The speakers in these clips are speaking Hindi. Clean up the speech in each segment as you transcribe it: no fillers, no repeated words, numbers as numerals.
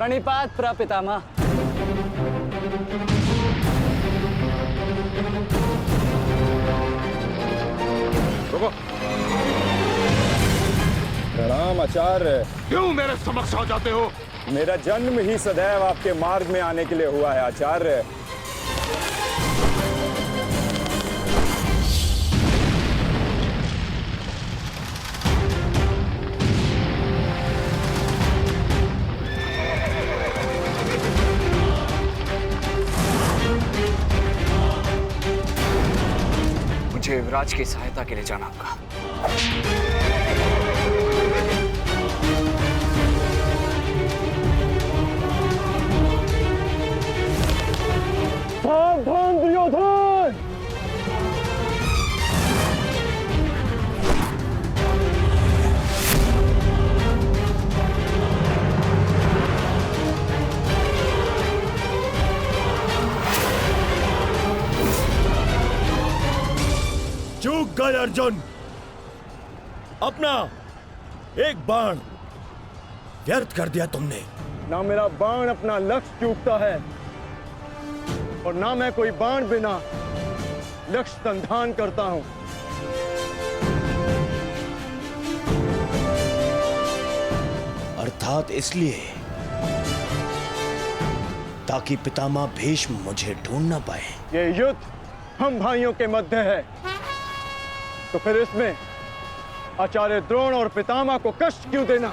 प्रणिपात प्रपितामह। रुको। प्रणाम आचार्य। क्यों मेरे समक्ष आ जाते हो? मेरा जन्म ही सदैव आपके मार्ग में आने के लिए हुआ है आचार्य। मुझे युवराज की सहायता के लिए जाना होगा। सावधान दुर्योधन! चूक गए अर्जुन। अपना एक बाण व्यर्थ कर दिया तुमने। ना मेरा बाण अपना लक्ष्य चूकता है और ना मैं कोई बाण बिना लक्ष्य संधान करता हूं। अर्थात इसलिए ताकि पितामह भीष्म मुझे ढूंढ ना पाए। ये युद्ध हम भाइयों के मध्य है, तो फिर इसमें आचार्य द्रोण और पितामह को कष्ट क्यों देना?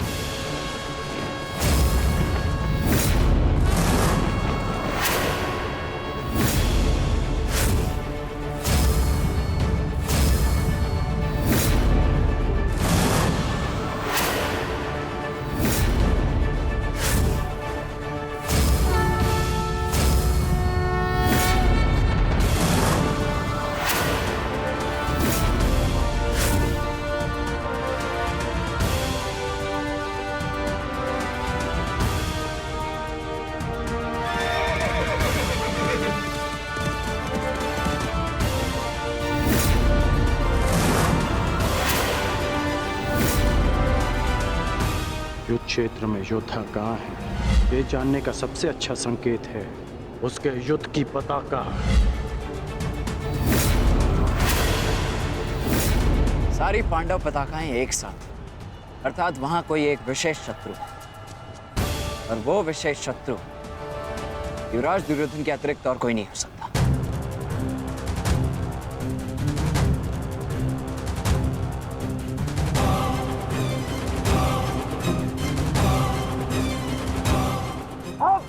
युद्ध क्षेत्र में योद्धा कहाँ है, ये जानने का सबसे अच्छा संकेत है उसके युद्ध की पताका। सारी पांडव पताकाएं एक साथ, अर्थात वहां कोई एक विशेष शत्रु है, और वो विशेष शत्रु युवराज दुर्योधन के अतिरिक्त और कोई नहीं हो सकता।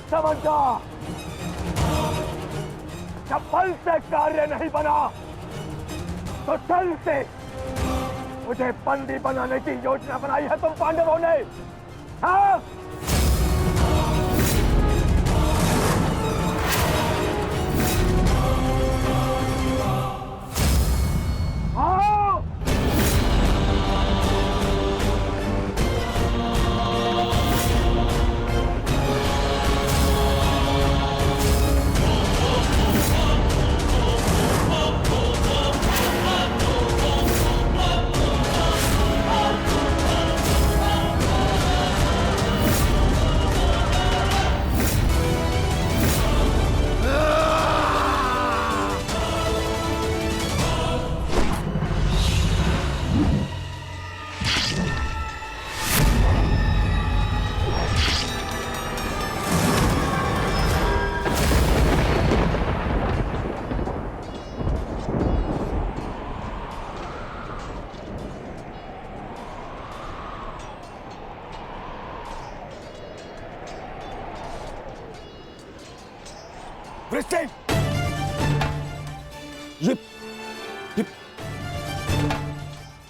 समझा, जब बल से कार्य नहीं बना तो छल से मुझे बंदी बनाने की योजना बनाई है तुम पांडवों ने। हाँ?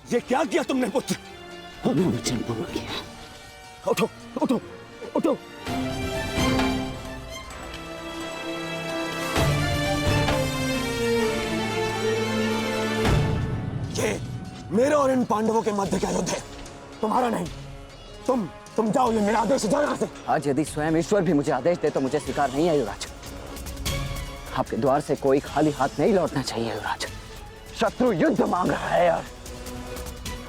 ये क्या किया तुमने पुत्र? अनुवचन पूर्ण किया। उठो उठो उठो। ये मेरे और इन पांडवों के मध्य का युद्ध है, तुम्हारा नहीं। तुम जाओ, ये मेरा आदेश है, जाओ यहाँ से। आज यदि स्वयं ईश्वर भी मुझे आदेश दे तो मुझे स्वीकार नहीं है युवराज। आपके द्वार से कोई खाली हाथ नहीं लौटना चाहिए युवराज। शत्रु युद्ध मांग रहा है यार।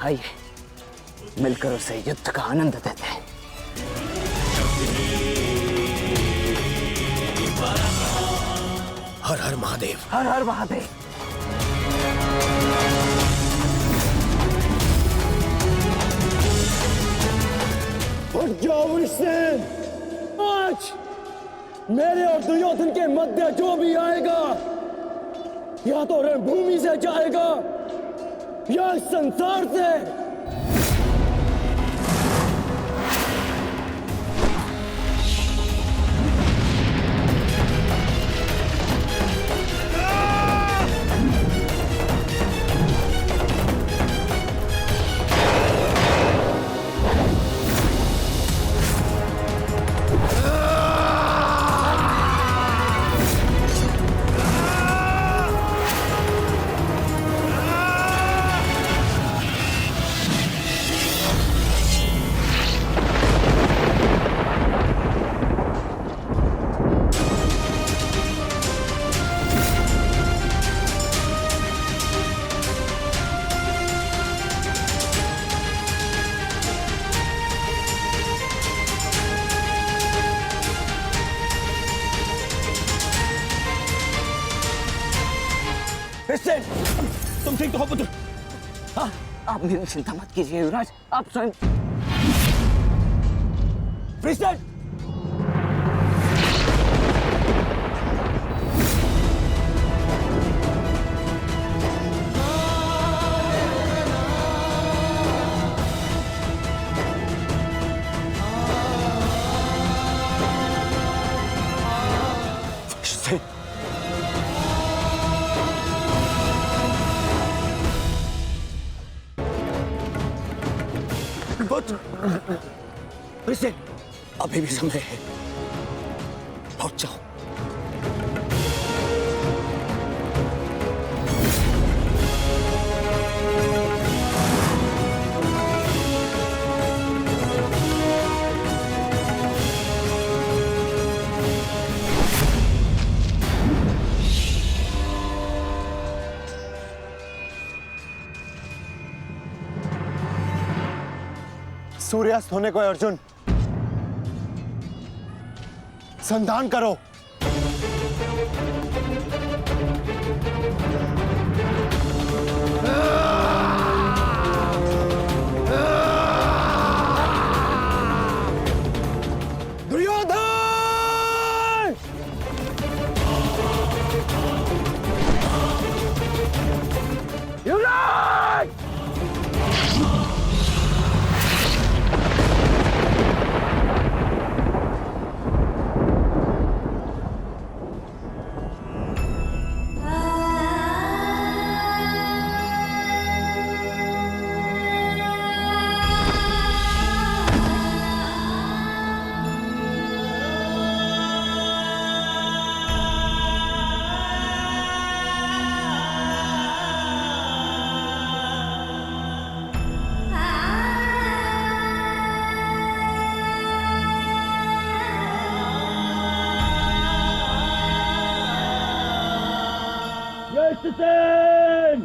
आइए मिलकर उसे युद्ध का आनंद देते हैं। हर हर महादेव। हर हर महादेव। उठ जाओ वृषसेन। आज मेरे और दुर्योधन के मध्य जो भी आएगा या तो रणभूमि से जाएगा या इस संसार से। वृषसेन, तुम ठीक तो हो पुत्र? हाँ, आप मेरी चिंता मत कीजिए युवराज, आप स्वयं। वृषसेन! वृषसेन, अभी भी समय है, लौट जाओ। सूर्यास्त होने को है अर्जुन, संधान करो। दुर्योधन! युवराज! वृषसेन!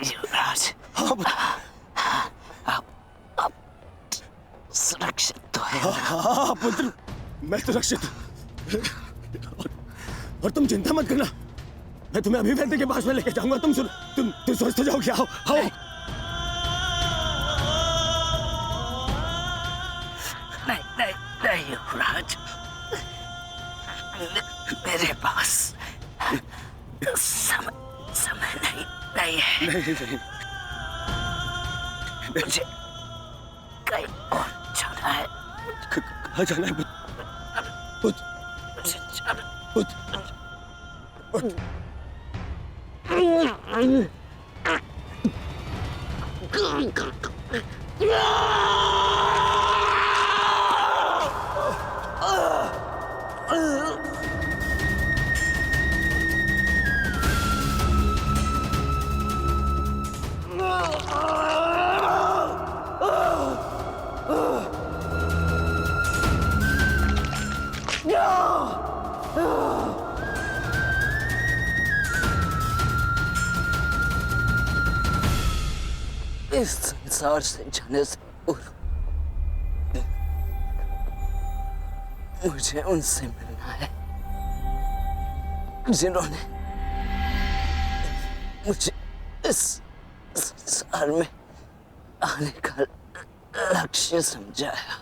युवराज, आप सुरक्षित तो है। हाँ पुत्र, मैं सुरक्षित हूं। और तुम चिंता मत करना, मैं तुम्हें अभी वैद्य के पास में लेके जाऊंगा। तुम स्वस्थ हो जाओगे। आओ आओ। नहीं युवराज, मेरे पास समय नहीं है। नहीं। मुझे कहीं और जाना है। कहाँ जाना है पुत्र? मुझे जाना। इस संसार से जाने से पूर्व मुझे उनसे मिलना है जिन्होंने मुझे इस संसार में आने का लक्ष्य समझाया।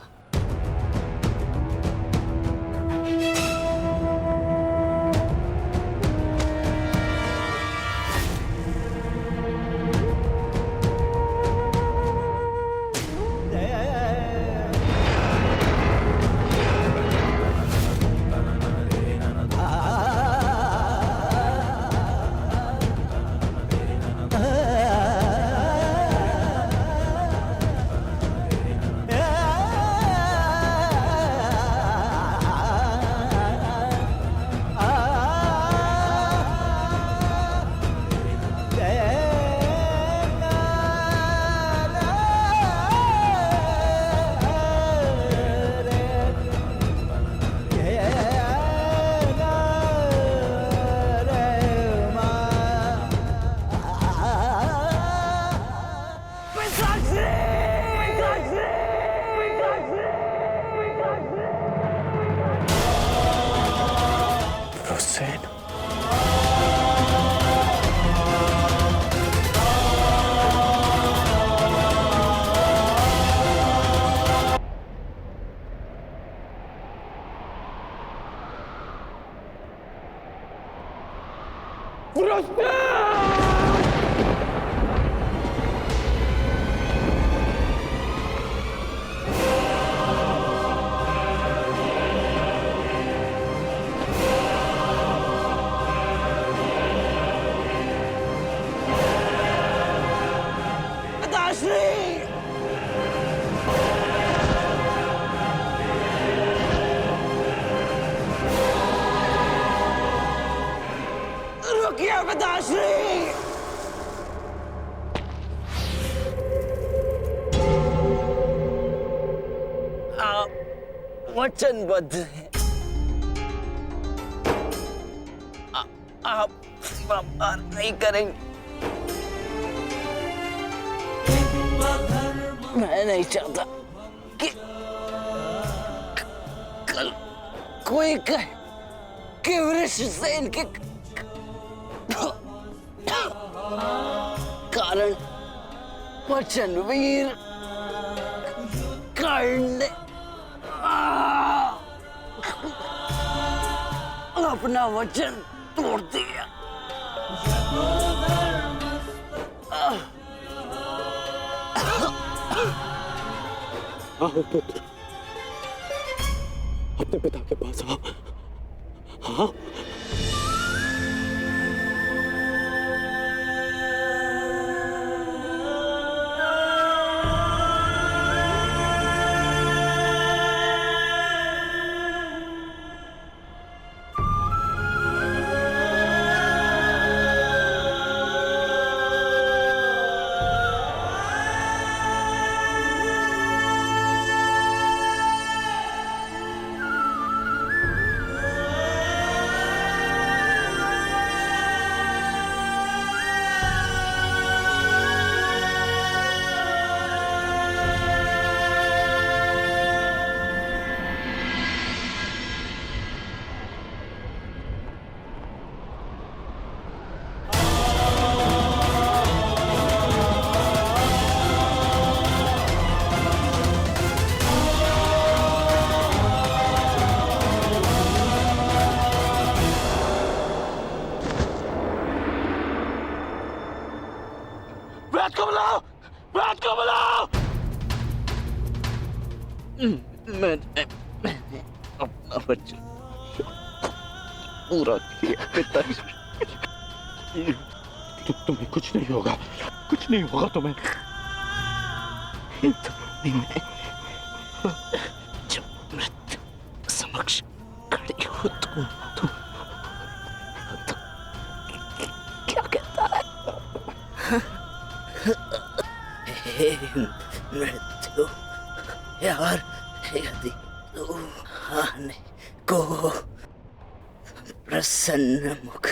रुकिए पिताश्री। आप वचनबद्ध हैं। आप सीमा पार नहीं करेंगे। मैं नहीं चाहता कि कल कोई कहे कि वृषसेन के कारण वचनवीर कर्ण ने अपना वचन तोड़ दिया। आओ पुत्र, अपने पिता के पास आओ। हाँ मैंने अपना वचन पूरा किया पिताश्री। तुम्हें कुछ नहीं होगा, कुछ नहीं होगा तुम्हें। जब मृत्यु समक्ष खड़ी हो तो क्या कहता है? हे मृत्यु यार, यदि तू आने को प्रसन्न मुख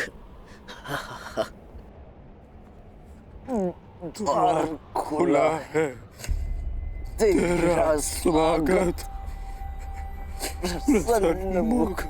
द्वार खुला है, तेरा स्वागत प्रसन्न मुख।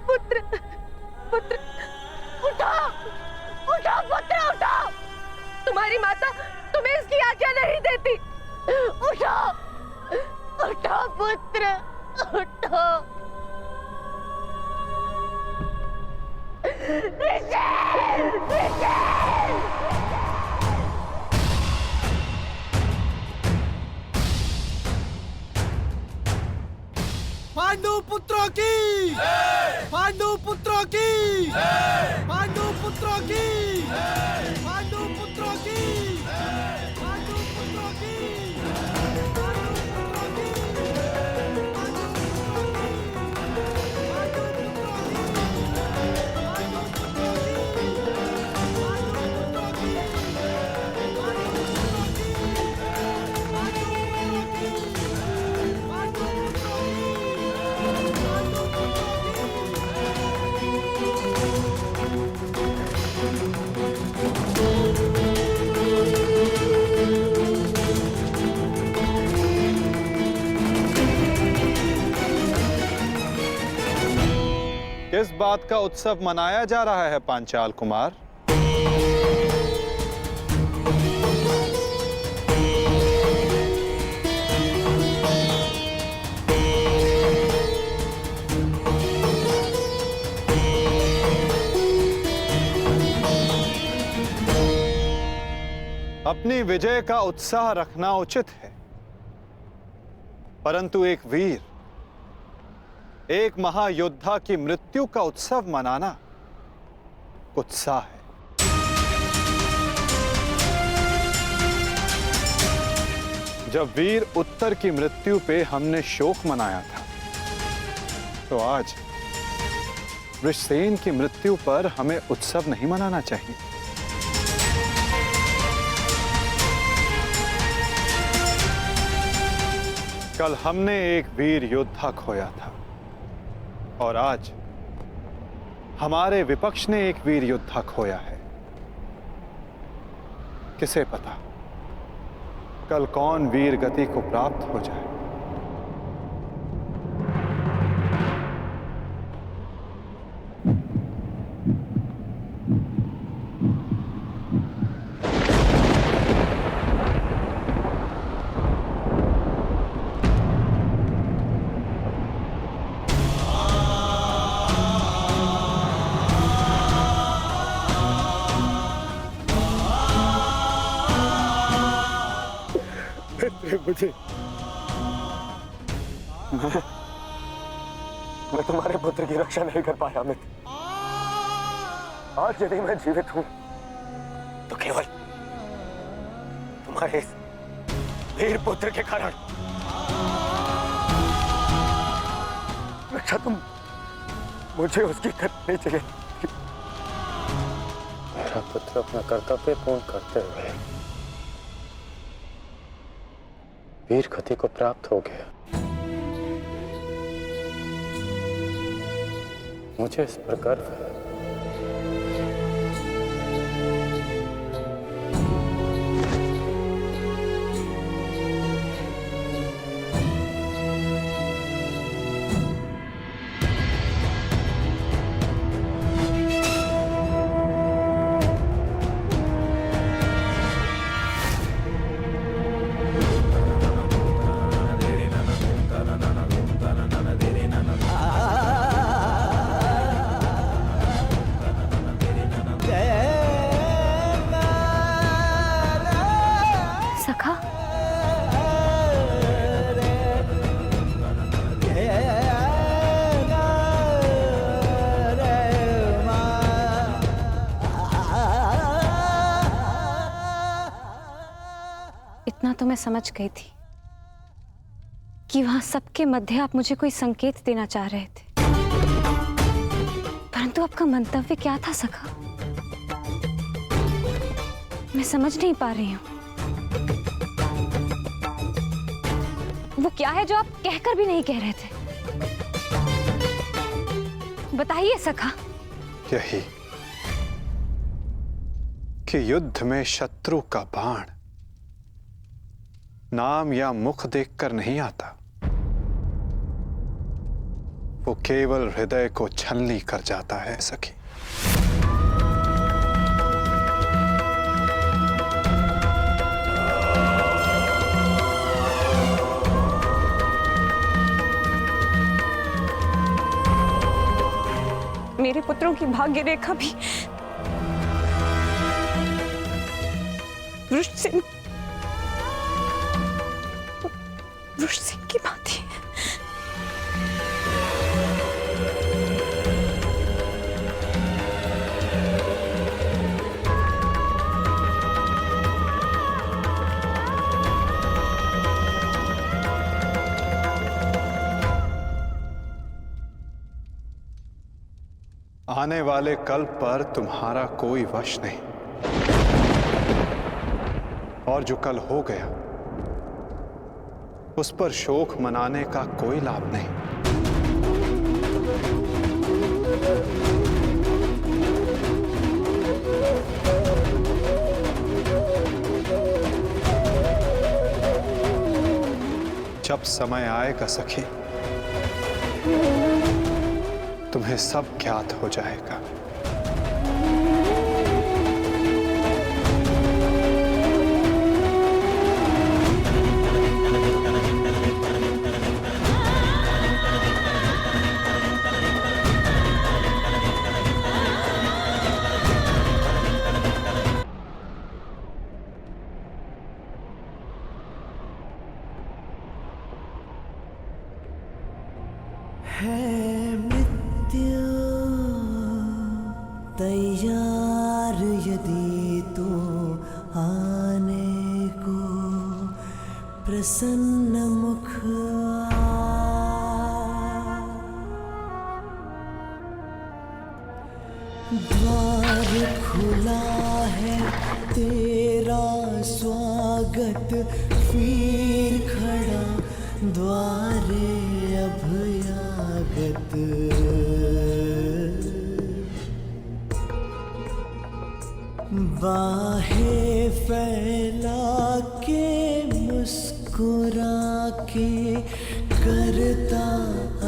पुत्र पुत्र उठो उठो पुत्र उठो, तुम्हारी माता तुम्हें इसकी आज्ञा नहीं देती। उठो उठो पुत्र उठो। पांडु पुत्रों की, पांडु पुत्रों की, पांडु पुत्रों की, पांडु पुत्रों की, पांडु पुत्रों की, किस बात का उत्सव मनाया जा रहा है पांचाल कुमार? अपनी विजय का उत्साह रखना उचित है, परंतु एक वीर, एक महायोद्धा की मृत्यु का उत्सव मनाना उत्साह है। जब वीर उत्तर की मृत्यु पे हमने शोक मनाया था, तो आज वृषसेन की मृत्यु पर हमें उत्सव नहीं मनाना चाहिए। कल हमने एक वीर योद्धा खोया था और आज हमारे विपक्ष ने एक वीर योद्धा खोया है। किसे पता कल कौन वीर गति को प्राप्त हो जाए। मैं तुम्हारे पुत्र की रक्षा नहीं कर पाया अमित। आज यदि मैं जीवित हूं तो केवल तुम्हारे इस वीर पुत्र के कारण। अच्छा तुम मुझे उसकी करनी चाहिए। मेरा पुत्र अपना कर्तव्य पूर्ण करते हुए वीर गति को प्राप्त हो गया। मुझे इस पर गर्व है। इतना तो मैं समझ गई थी कि वहां सबके मध्य आप मुझे कोई संकेत देना चाह रहे थे, परंतु आपका मंतव्य क्या था सखा? मैं समझ नहीं पा रही हूं। वो क्या है जो आप कहकर भी नहीं कह रहे थे? बताइए सखा। यही कि युद्ध में शत्रु का बाण नाम या मुख देखकर नहीं आता, वो केवल हृदय को छलनी कर जाता है सखी। मेरे पुत्रों की भाग्य रेखा भी वृषसिंह की बात है। आने वाले कल पर तुम्हारा कोई वश नहीं, और जो कल हो गया उस पर शोक मनाने का कोई लाभ नहीं। जब समय आएगा सखी, तुम्हें सब ज्ञात हो जाएगा। तैयार यदि तो आने को प्रसन्न मुख द्वार खुला है तेरा स्वागत वीर खड़ा द्वारे अभयागत बाहें फैला के मुस्कुरा के करता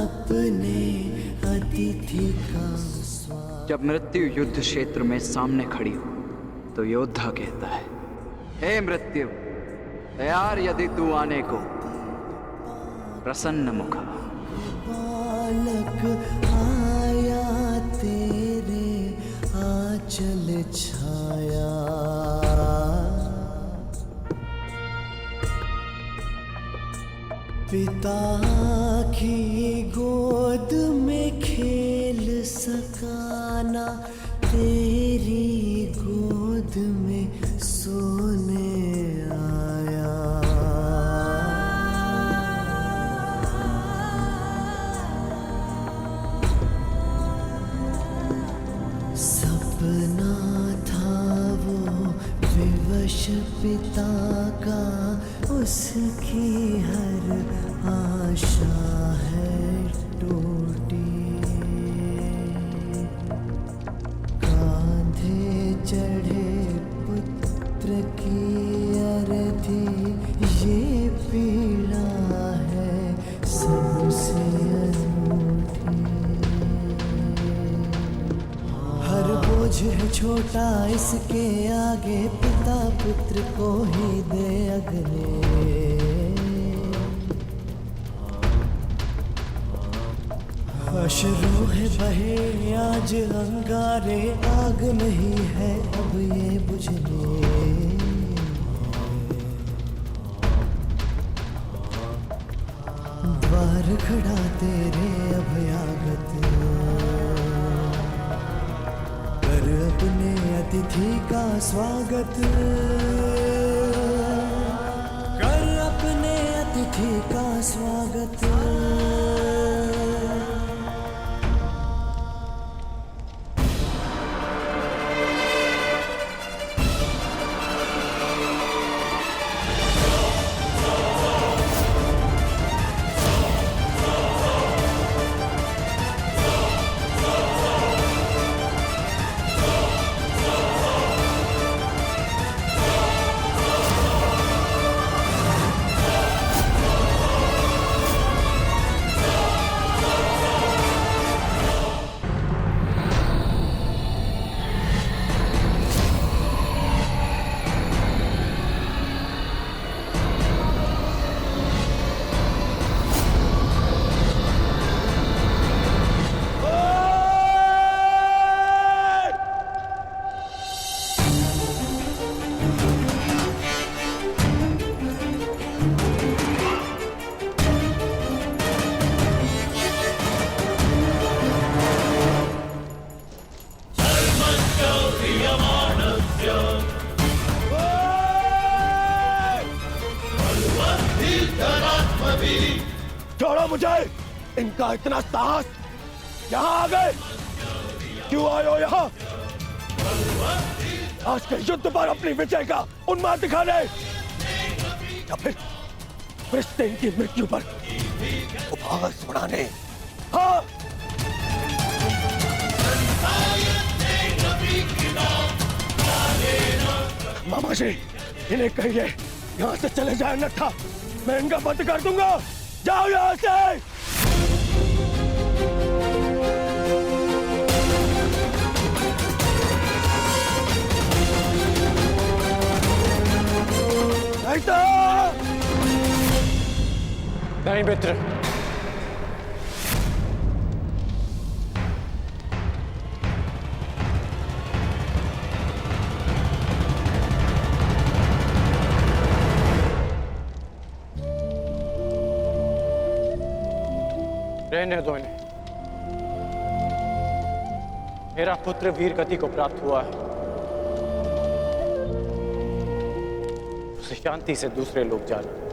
अपने अतिथि का स्वागत। जब मृत्यु युद्ध क्षेत्र में सामने खड़ी हो तो योद्धा कहता है, हे मृत्यु, तैयार यदि तू आने को प्रसन्न मुखा। बालक आया तेरे आंचल छाया, पिता की गोद में सपना था वो विवश पिता का, उसकी हर आशा है टूटी। कांधे चढ़े पुत्र की अर्थी, ये पीड़ा है सबसे अनूठी। हर बोझ है छोटा इसके आगे, पिता पुत्र को ही दे अगले। अश्रु है बहे आज अंगारे, आग नहीं है अब ये बुझने। द्वार खड़ा तेरे अभयागत, कर अपने अतिथि का स्वागत। कर अपने अतिथि का स्वागत। छोड़ो मुझे! इनका इतना साहस! यहाँ आ गए! क्यों आए हो यहाँ? आज के युद्ध पर अपनी विजय का उन्माद दिखाने, या फिर वृषसेन की मृत्यु पर उपहास उड़ाने? हाँ! मामा जी, इन्हें कहिए यहाँ से चले जाए, अन्यथा मैं इनका बंद कर दूंगा। जाओ यहाँ से! नहीं मित्र, रहने दो इन्हें। मेरा पुत्र वीर गति को प्राप्त हुआ है, उसे शांति से दूसरे लोग जाना।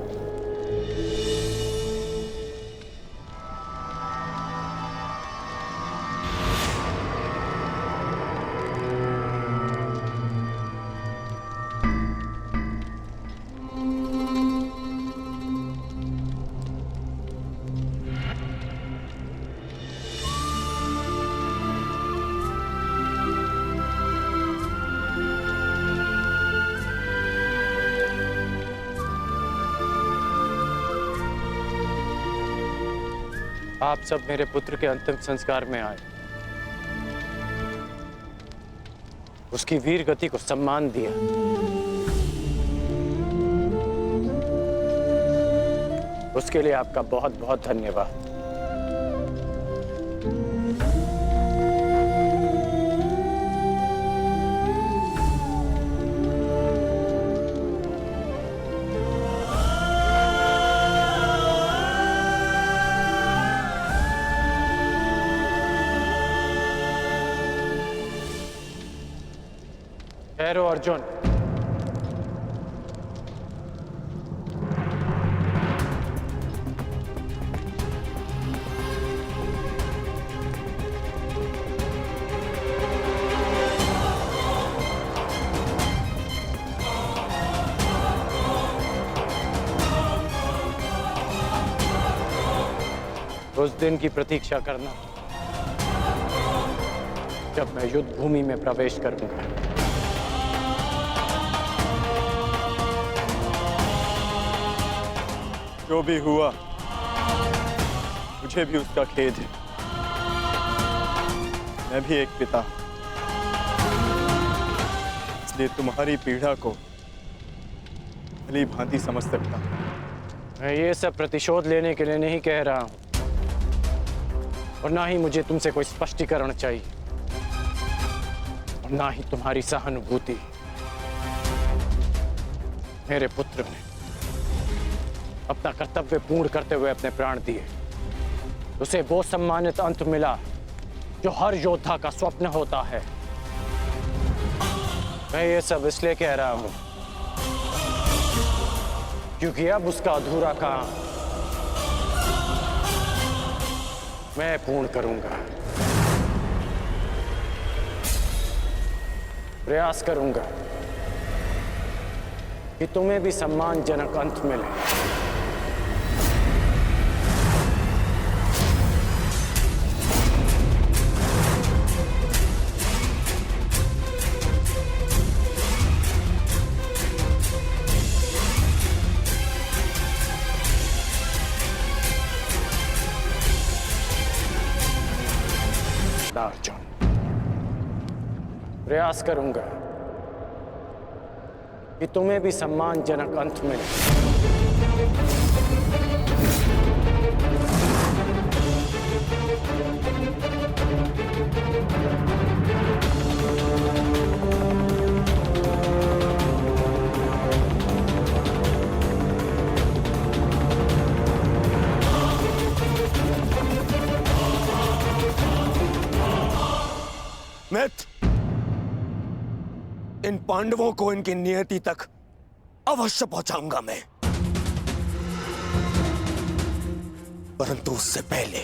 आप सब मेरे पुत्र के अंतिम संस्कार में आए, उसकी वीर गति को सम्मान दिया। उसके लिए आपका बहुत बहुत धन्यवाद। ठहरो अर्जुन, उस दिन की प्रतीक्षा करना जब मैं युद्ध भूमि में प्रवेश करूंगा। जो भी हुआ मुझे भी उसका खेद है। मैं भी एक पिता हूं, इसलिए तुम्हारी पीड़ा को भली भांति समझ सकता हूं। मैं ये सब प्रतिशोध लेने के लिए नहीं कह रहा हूं, और ना ही मुझे तुमसे कोई स्पष्टीकरण चाहिए, और ना ही तुम्हारी सहानुभूति। मेरे पुत्र ने अपना कर्तव्य पूर्ण करते हुए अपने प्राण दिए। उसे वो सम्मानित अंत मिला जो हर योद्धा का स्वप्न होता है। मैं ये सब इसलिए कह रहा हूं क्योंकि अब उसका अधूरा काम मैं पूर्ण करूंगा। प्रयास करूंगा कि तुम्हें भी सम्मानजनक अंत मिले। अर्जुन, प्रयास करूंगा कि तुम्हें भी सम्मानजनक अंत मिले। मित्र, इन पांडवों को इनकी नियति तक अवश्य पहुंचाऊंगा मैं, परंतु उससे पहले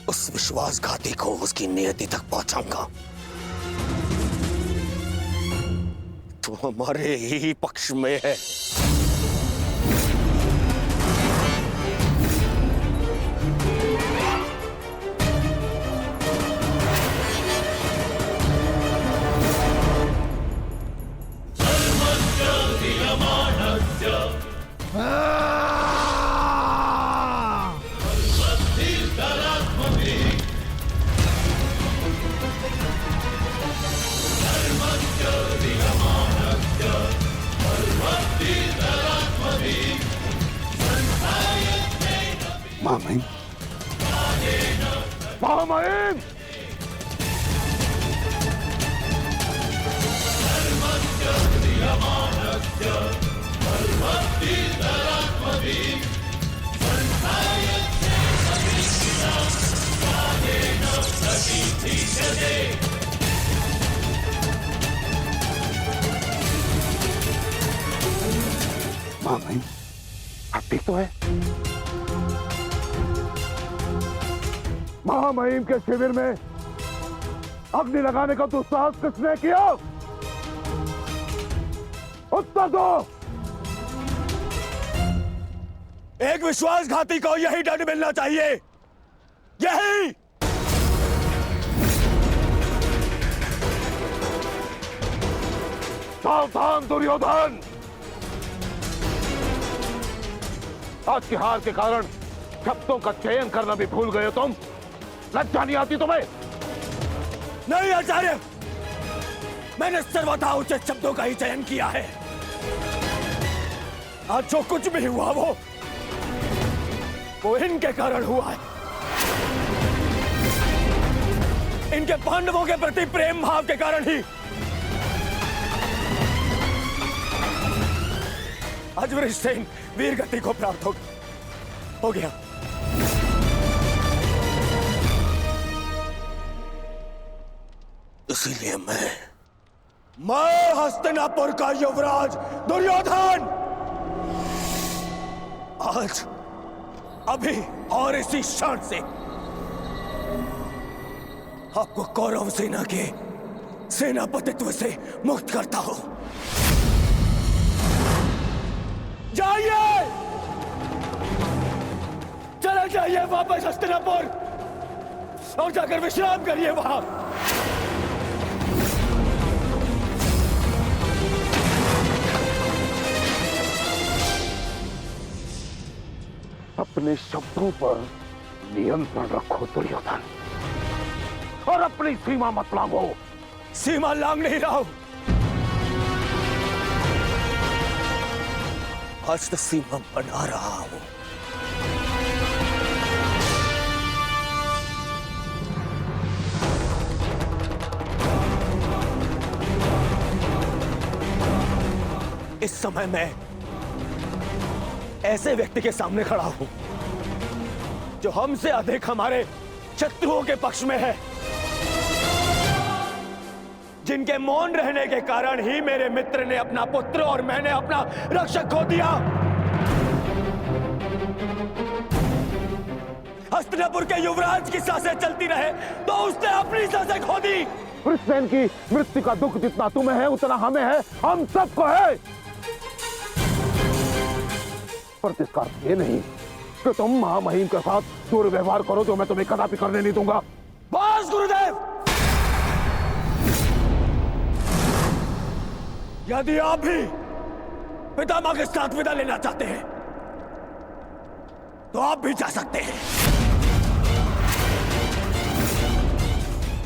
उस विश्वासघाती को उसकी नियति तक पहुंचाऊंगा। तो हमारे ही पक्ष में है। महामहिम, महामहिम, महामहिम, आप ठीक तो है? महामहिम के शिविर में अग्नि लगाने का दुस्साहस किसने किया? उत्तर दो। एक विश्वासघाती को यही दंड मिलना चाहिए, यही। सावधान दुर्योधन, आज की हार के कारण शब्दों का चयन करना भी भूल गए हो तुम। लज्जा नहीं आती तुम्हें? नहीं आचार्य, मैंने सर्वथा उचित शब्दों का ही चयन किया है। आज जो कुछ भी हुआ वो इनके कारण हुआ है। इनके पांडवों के प्रति प्रेम भाव के कारण ही आज वृषसेन वीर गति को प्राप्त हो गया। इसीलिए मैं हस्तिनापुर का युवराज दुर्योधन आज अभी और इसी क्षण से आपको कौरव सेना के सेनापतित्व से मुक्त करता हूं। जाइए, चले जाइए वापस हस्तिनापुर और जाकर विश्राम करिए वहां। अपने शब्दों पर नियंत्रण रखो दुर्योधन, और अपनी सीमा मत लांघो। सीमा लांघ नहीं रहा हूं, आज तो सीमा बना रहा हूं। इस समय मैं ऐसे व्यक्ति के सामने खड़ा हूं जो हमसे अधिक हमारे शत्रुओं के पक्ष में है, जिनके मौन रहने के कारण ही मेरे मित्र ने अपना पुत्र और मैंने अपना रक्षक खो दिया। हस्तिनापुर के युवराज की सांसें चलती रहे तो उसने अपनी सांसें खो दी। वृषसेन की मृत्यु का दुख जितना तुम्हें है उतना हमें है, हम सबको है। पर इसका अर्थ ये नहीं कि तुम महामहिम के साथ दुर्व्यवहार करो, जो मैं तुम्हें कदापि करने नहीं दूंगा। बस गुरुदेव, यदि आप भी पितामह के साथ विदा लेना चाहते हैं तो आप भी जा सकते हैं।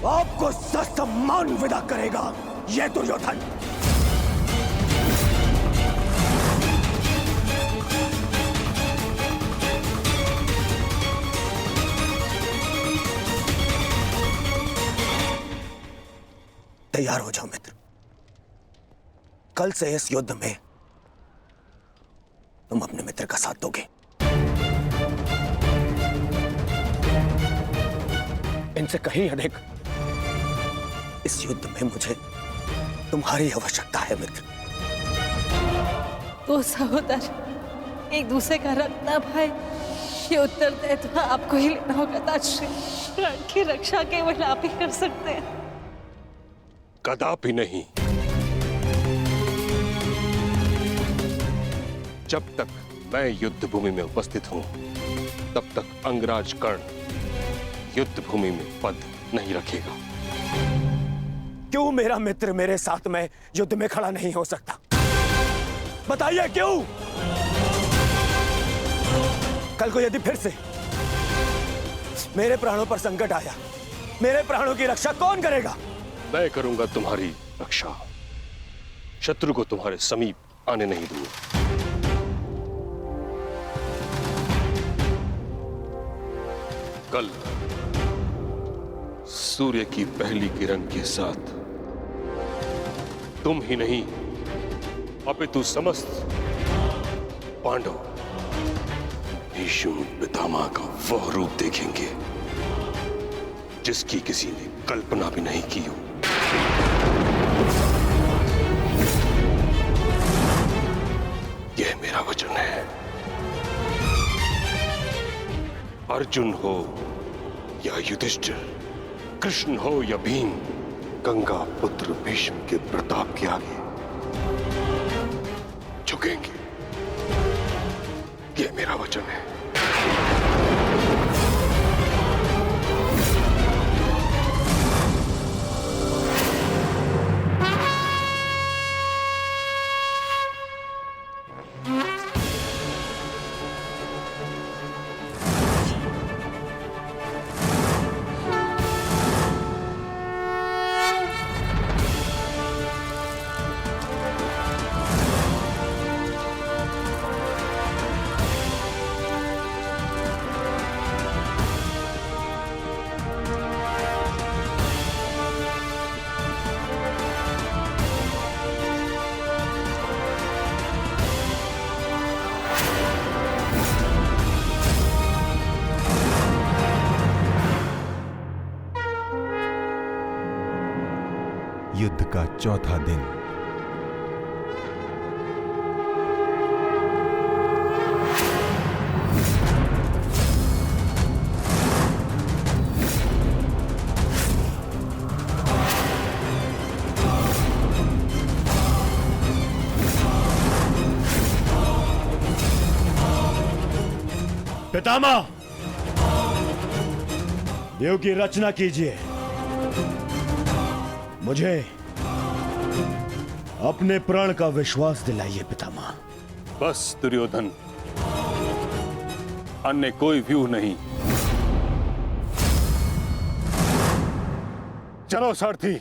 आपको ससम्मान विदा करेगा यह दुर्योधन। तैयार हो जाओ मित्र, कल से इस युद्ध में तुम अपने मित्र का साथ दोगे। इनसे कहीं अधिक इस युद्ध में मुझे तुम्हारी आवश्यकता है मित्र। दो सहोदर एक दूसरे का रक्त न भाई, ये उत्तरदायित्व आपको ही लेना होगा ताश्री। प्राण की रक्षा केवल आप ही कर सकते हैं। कदापि नहीं। जब तक मैं युद्ध भूमि में उपस्थित हूं तब तक अंगराज कर्ण युद्ध भूमि में पद नहीं रखेगा। क्यों मेरा मित्र मेरे साथ में युद्ध में खड़ा नहीं हो सकता? बताइए क्यों? कल को यदि फिर से मेरे प्राणों पर संकट आया, मेरे प्राणों की रक्षा कौन करेगा? मैं करूंगा तुम्हारी रक्षा, शत्रु को तुम्हारे समीप आने नहीं दूंगा। कल सूर्य की पहली किरण के साथ तुम ही नहीं अपितु समस्त पांडव भीष्म पितामह का वह रूप देखेंगे जिसकी किसी ने कल्पना भी नहीं की हो। यह मेरा वचन है। अर्जुन हो या युधिष्ठिर, कृष्ण हो या भीम, गंगा पुत्र भीष्म के प्रताप के आगे झुकेंगे। यह मेरा वचन है। युद्ध का चौथा दिन। पितामह, युग की रचना कीजिए। मुझे अपने प्राण का विश्वास दिलाइए पितामह। बस दुर्योधन, अन्य कोई व्यूह नहीं। चलो सारथी।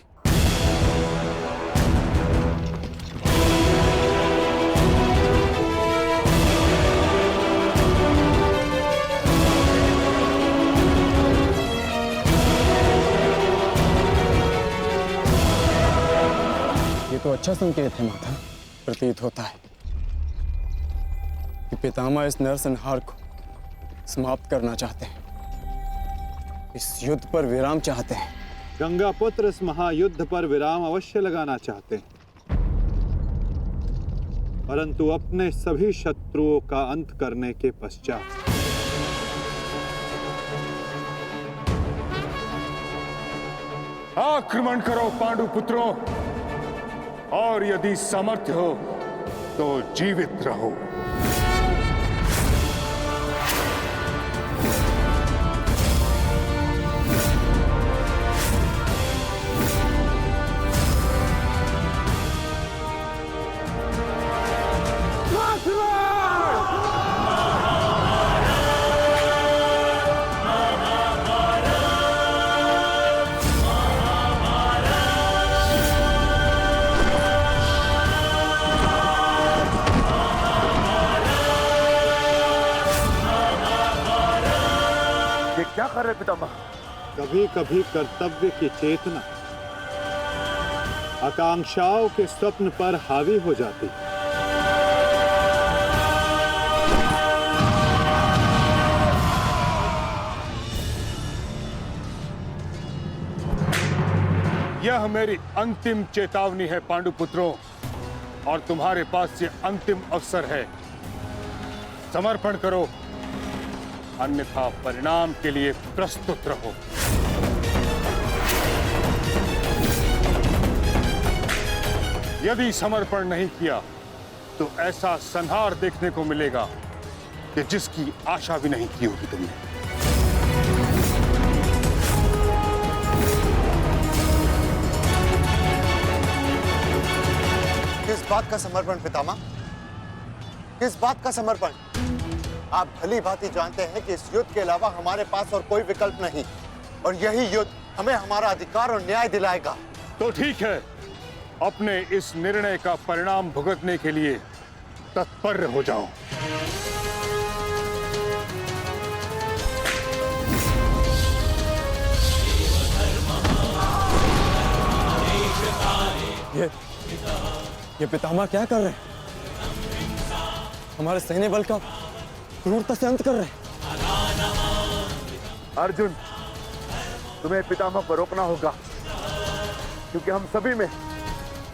ये तो अच्छा संकेत है माता। प्रतीत होता है कि पितामह इस नरसंहार को समाप्त करना चाहते हैं, इस युद्ध पर विराम चाहते हैं। गंगा पुत्र इस महायुद्ध पर विराम अवश्य लगाना चाहते हैं, परंतु अपने सभी शत्रुओं का अंत करने के पश्चात। आक्रमण करो पांडु पुत्रों, और यदि सामर्थ्य हो तो जीवित रहो। क्या कर रहे पितामह? कभी कभी कर्तव्य की चेतना आकांक्षाओं के स्वप्न पर हावी हो जाती। यह मेरी अंतिम चेतावनी है पांडुपुत्रों, और तुम्हारे पास ये अंतिम अवसर है। समर्पण करो, अन्यथा परिणाम के लिए प्रस्तुत रहो। यदि समर्पण नहीं किया तो ऐसा संहार देखने को मिलेगा कि जिसकी आशा भी नहीं की होगी तुमने। किस बात का समर्पण पितामह? किस बात का समर्पण? आप भली भांति जानते हैं कि इस युद्ध के अलावा हमारे पास और कोई विकल्प नहीं, और यही युद्ध हमें हमारा अधिकार और न्याय दिलाएगा। तो ठीक है, अपने इस निर्णय का परिणाम भुगतने के लिए तत्पर हो जाओ। ये पितामह क्या कर रहे हैं? हमारे सैन्य बल का क्रूरता से अंत कर रहे हैं। अर्जुन, तुम्हें पितामह को रोकना होगा, क्योंकि हम सभी में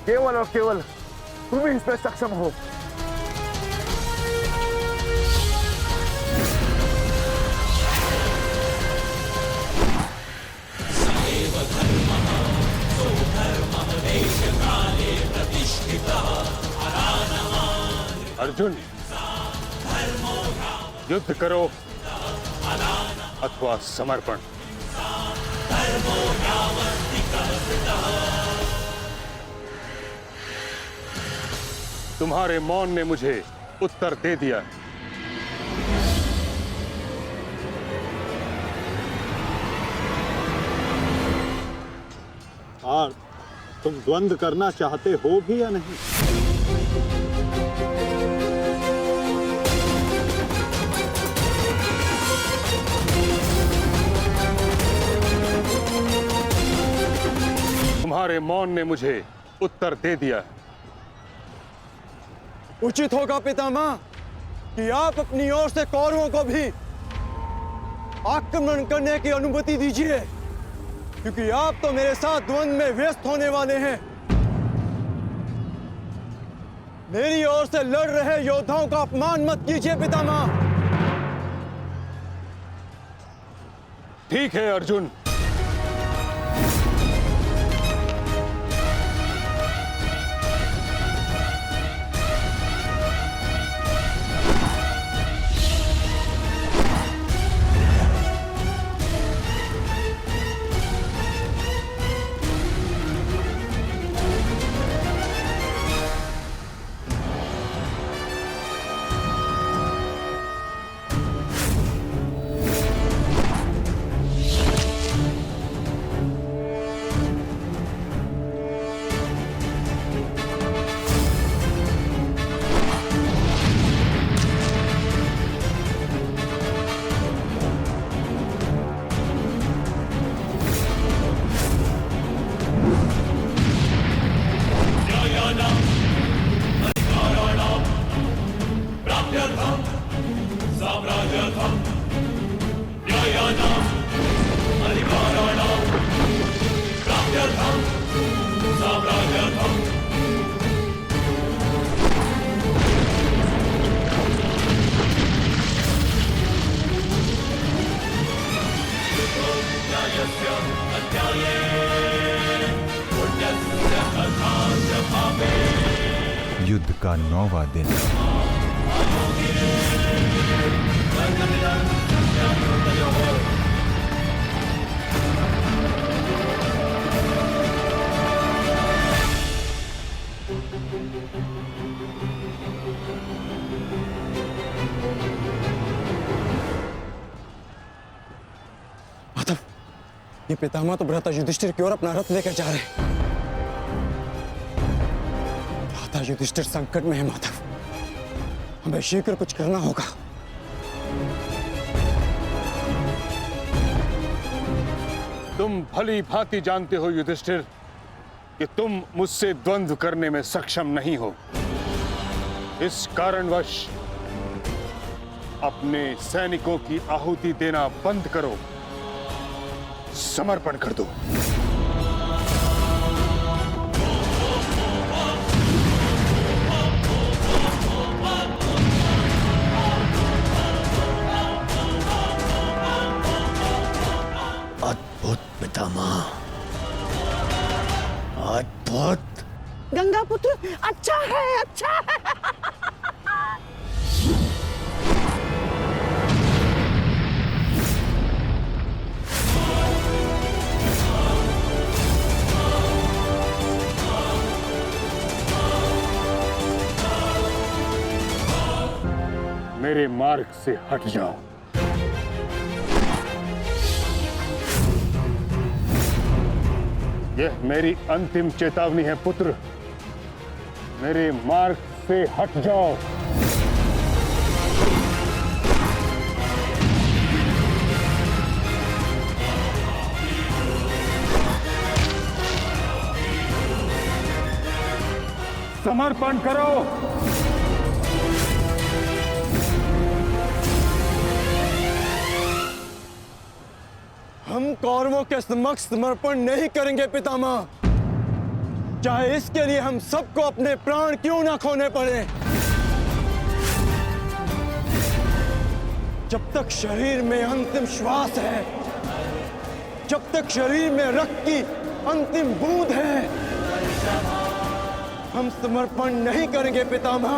केवल और केवल तुम ही इसमें सक्षम हो। अर्जुन, युद्ध करो अथवा समर्पण। तुम्हारे मौन ने मुझे उत्तर दे दिया। और तुम द्वंद्व करना चाहते हो भी या नहीं? तुम्हारे मौन ने मुझे उत्तर दे दिया। उचित होगा पितामह कि आप अपनी ओर से कौरवों को भी आक्रमण करने की अनुमति दीजिए, क्योंकि आप तो मेरे साथ द्वंद्व में व्यस्त होने वाले हैं। मेरी ओर से लड़ रहे योद्धाओं का अपमान मत कीजिए पितामह। ठीक है अर्जुन, युद्ध का 9वां दिन। माधव, ये पितामह तो भ्राता युधिष्ठिर की ओर अपना रथ लेकर जा रहे हैं। भ्राता युधिष्ठिर संकट में है माधव, हमें शीघ्र कुछ करना होगा। तुम भली भांति जानते हो युधिष्ठिर कि तुम मुझसे द्वंद्व करने में सक्षम नहीं हो। इस कारणवश अपने सैनिकों की आहुति देना बंद करो, समर्पण कर दो। अद्भुत पितामह, अद्भुत। गंगा पुत्र अच्छा है, अच्छा है। मेरे मार्ग से हट जाओ। यह मेरी अंतिम चेतावनी है पुत्र, मेरे मार्ग से हट जाओ। समर्पण करो। हम कौरवों के समक्ष समर्पण नहीं करेंगे पितामह, चाहे इसके लिए हम सबको अपने प्राण क्यों ना खोने पड़े। जब तक शरीर में अंतिम श्वास है, जब तक शरीर में रक्त की अंतिम बूंद है, हम समर्पण नहीं करेंगे पितामह,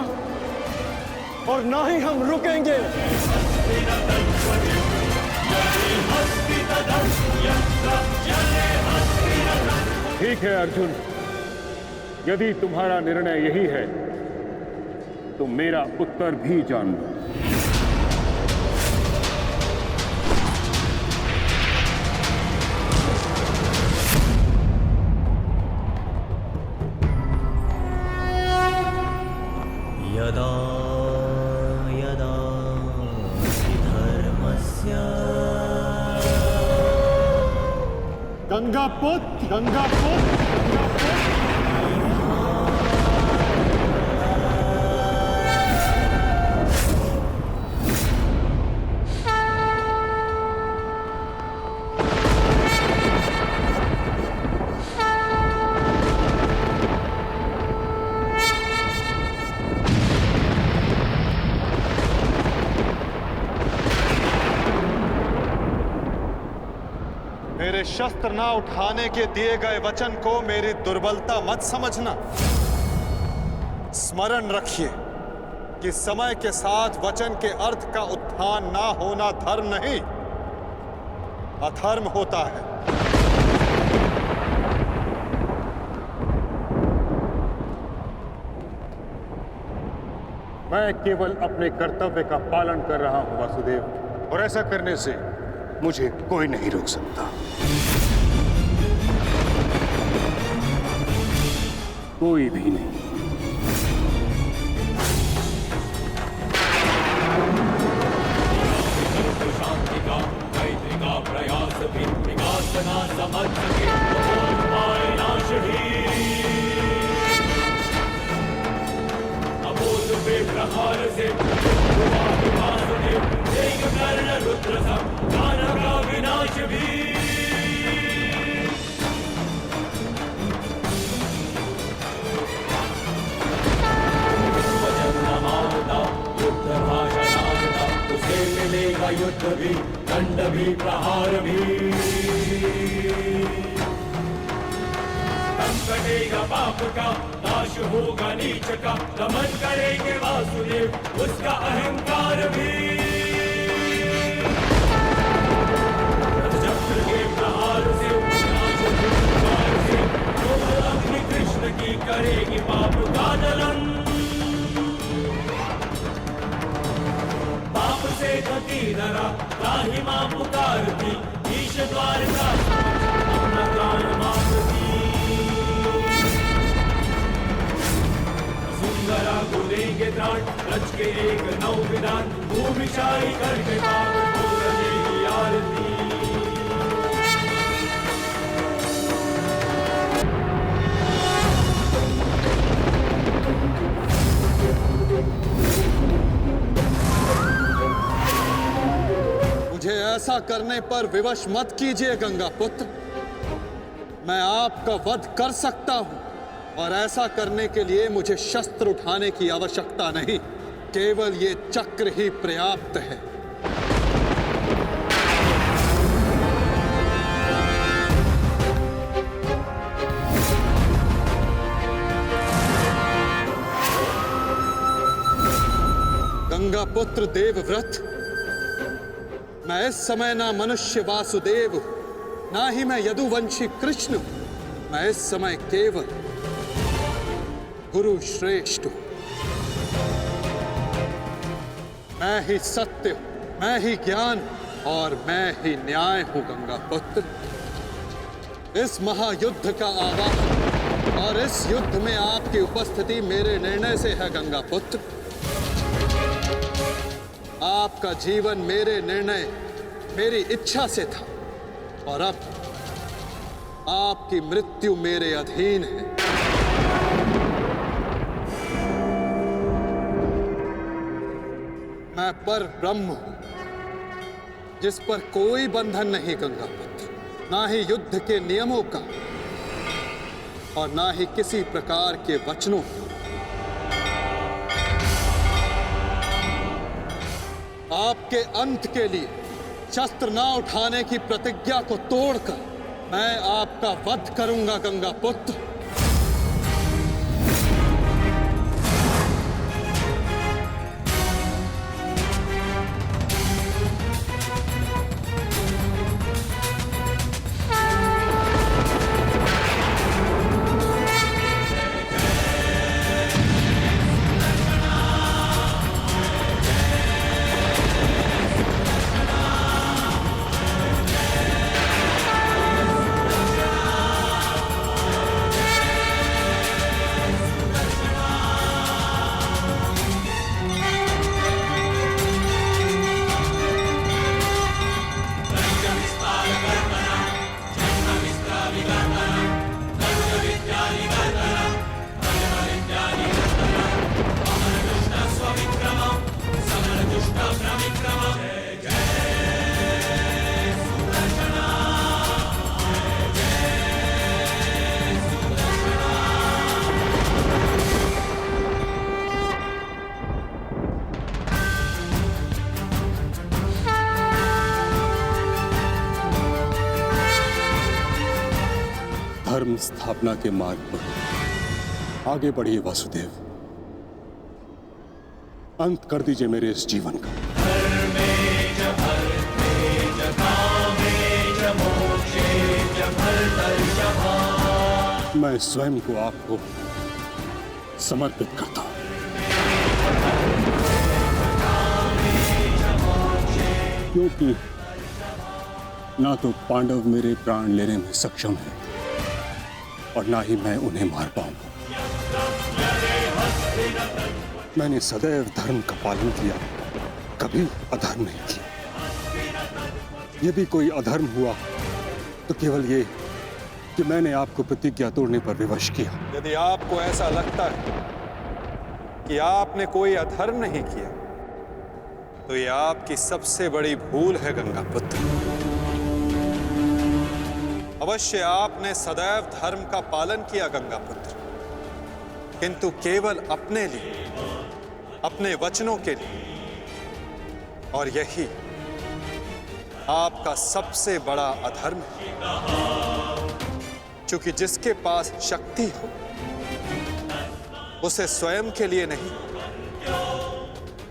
और ना ही हम रुकेंगे। ठीक है अर्जुन, यदि तुम्हारा निर्णय यही है तो मेरा उत्तर भी जान लो। यदा यदा हि धर्मस्य गंगापुत्र, गंगापुत्र, मेरे शस्त्र ना उठाने के दिए गए वचन को मेरी दुर्बलता मत समझना। स्मरण रखिए कि समय के साथ वचन के अर्थ का उत्थान ना होना धर्म नहीं, अधर्म होता है। मैं केवल अपने कर्तव्य का पालन कर रहा हूं वासुदेव, और ऐसा करने से मुझे कोई नहीं रोक सकता। कोई भी नहीं। शांति का मैत्री का प्रयास भी विकास ना समझ सके नाश ही अबोध पे प्रहार से कर्ण रुद्र दानव का विनाश भी वचन न मानता युद्ध भाषा जानता उसे मिलेगा युद्ध भी। दंड भी प्रहार भी। दम कटेगा पाप का, नाश होगा नीच का, दमन करेंगे वासुदेव उसका अहंकार भी। चक्र के प्रहार से नाश होगा से, अग्नि कृष्ण की करेगी पाप का दलन। पाप से गति डरा ताहि मां पुकारती, ईश द्वार का अपना प्राण मांगती। सुंदरा गुरेंगे त्राण रच के एक नौ विधान, भूमिशाही करके पावन हो गई आरती। मुझे ऐसा करने पर विवश मत कीजिए गंगा पुत्र। मैं आपका वध कर सकता हूं, और ऐसा करने के लिए मुझे शस्त्र उठाने की आवश्यकता नहीं, केवल ये चक्र ही पर्याप्त है। गंगा पुत्र देवव्रत, मैं इस समय ना मनुष्य वासुदेव हूं, ना ही मैं यदुवंशी कृष्ण हूं। मैं इस समय केवल गुरु श्रेष्ठ हूं। मैं ही सत्य हूं, मैं ही ज्ञान और मैं ही न्याय हूं गंगा पुत्र। इस महायुद्ध का आवाहन और इस युद्ध में आपकी उपस्थिति मेरे निर्णय से है गंगा पुत्र। आपका जीवन मेरे निर्णय, मेरी इच्छा से था, और अब आपकी मृत्यु मेरे अधीन है। मैं पर ब्रह्म हूं, जिस पर कोई बंधन नहीं गंगा पुत्र, ना ही युद्ध के नियमों का और ना ही किसी प्रकार के वचनों का। आपके अंत के लिए शस्त्र ना उठाने की प्रतिज्ञा को तोड़कर मैं आपका वध करूंगा गंगा पुत्र। धर्म स्थापना के मार्ग पर आगे बढ़िए वासुदेव। अंत कर दीजिए मेरे इस जीवन का। मैं स्वयं को आपको समर्पित करता हूं। क्योंकि ना तो पांडव मेरे प्राण लेने में सक्षम है और ना ही मैं उन्हें मार पाऊंगा। मैंने सदैव धर्म का पालन किया, कभी अधर्म नहीं किया। यदि कोई अधर्म हुआ तो केवल ये कि मैंने आपको प्रतिज्ञा तोड़ने पर विवश किया। यदि आपको ऐसा लगता है कि आपने कोई अधर्म नहीं किया, तो यह आपकी सबसे बड़ी भूल है गंगा पुत्र। अवश्य आपने सदैव धर्म का पालन किया गंगा पुत्र, किंतु केवल अपने लिए, अपने वचनों के लिए। और यही आपका सबसे बड़ा अधर्म है, क्योंकि जिसके पास शक्ति हो उसे स्वयं के लिए नहीं,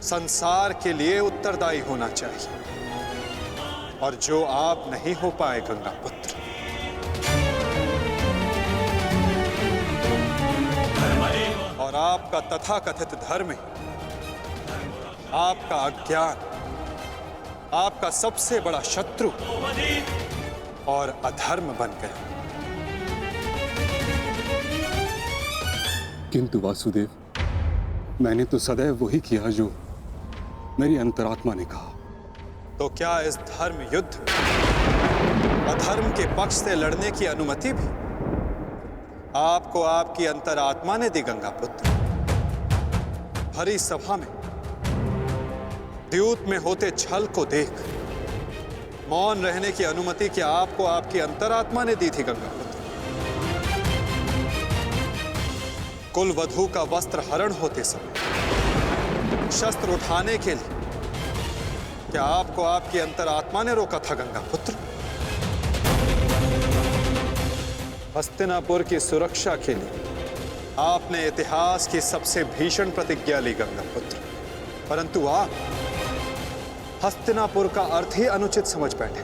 संसार के लिए उत्तरदायी होना चाहिए, और जो आप नहीं हो पाए गंगा पुत्र। और आपका तथाकथित धर्म ही आपका अज्ञान, आपका सबसे बड़ा शत्रु और अधर्म बन गया। किंतु वासुदेव, मैंने तो सदैव वही किया जो मेरी अंतरात्मा ने कहा। तो क्या इस धर्म युद्ध में अधर्म के पक्ष से लड़ने की अनुमति भी आपको आपकी अंतरात्मा ने दी गंगा पुत्र? भरी सभा में द्यूत में होते छल को देख मौन रहने की अनुमति क्या आपको आपकी अंतरात्मा ने दी थी गंगा पुत्र? कुल वधू का वस्त्र हरण होते समय शस्त्र उठाने के लिए क्या आपको आपकी अंतरात्मा ने रोका था गंगा पुत्र? हस्तिनापुर की सुरक्षा के लिए आपने इतिहास की सबसे भीषण प्रतिज्ञा ली गंगा पुत्र, परंतु आप हस्तिनापुर का अर्थ ही अनुचित समझ बैठे।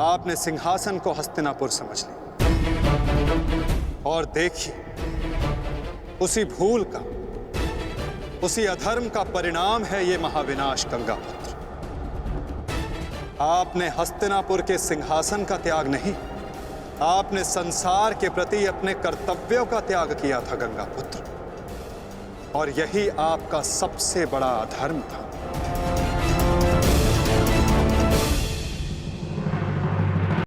आपने सिंहासन को हस्तिनापुर समझ लिया, और देखिए उसी भूल का, उसी अधर्म का परिणाम है ये महाविनाश गंगा पुत्र। आपने हस्तिनापुर के सिंहासन का त्याग नहीं, आपने संसार के प्रति अपने कर्तव्यों का त्याग किया था गंगा पुत्र, और यही आपका सबसे बड़ा अधर्म था।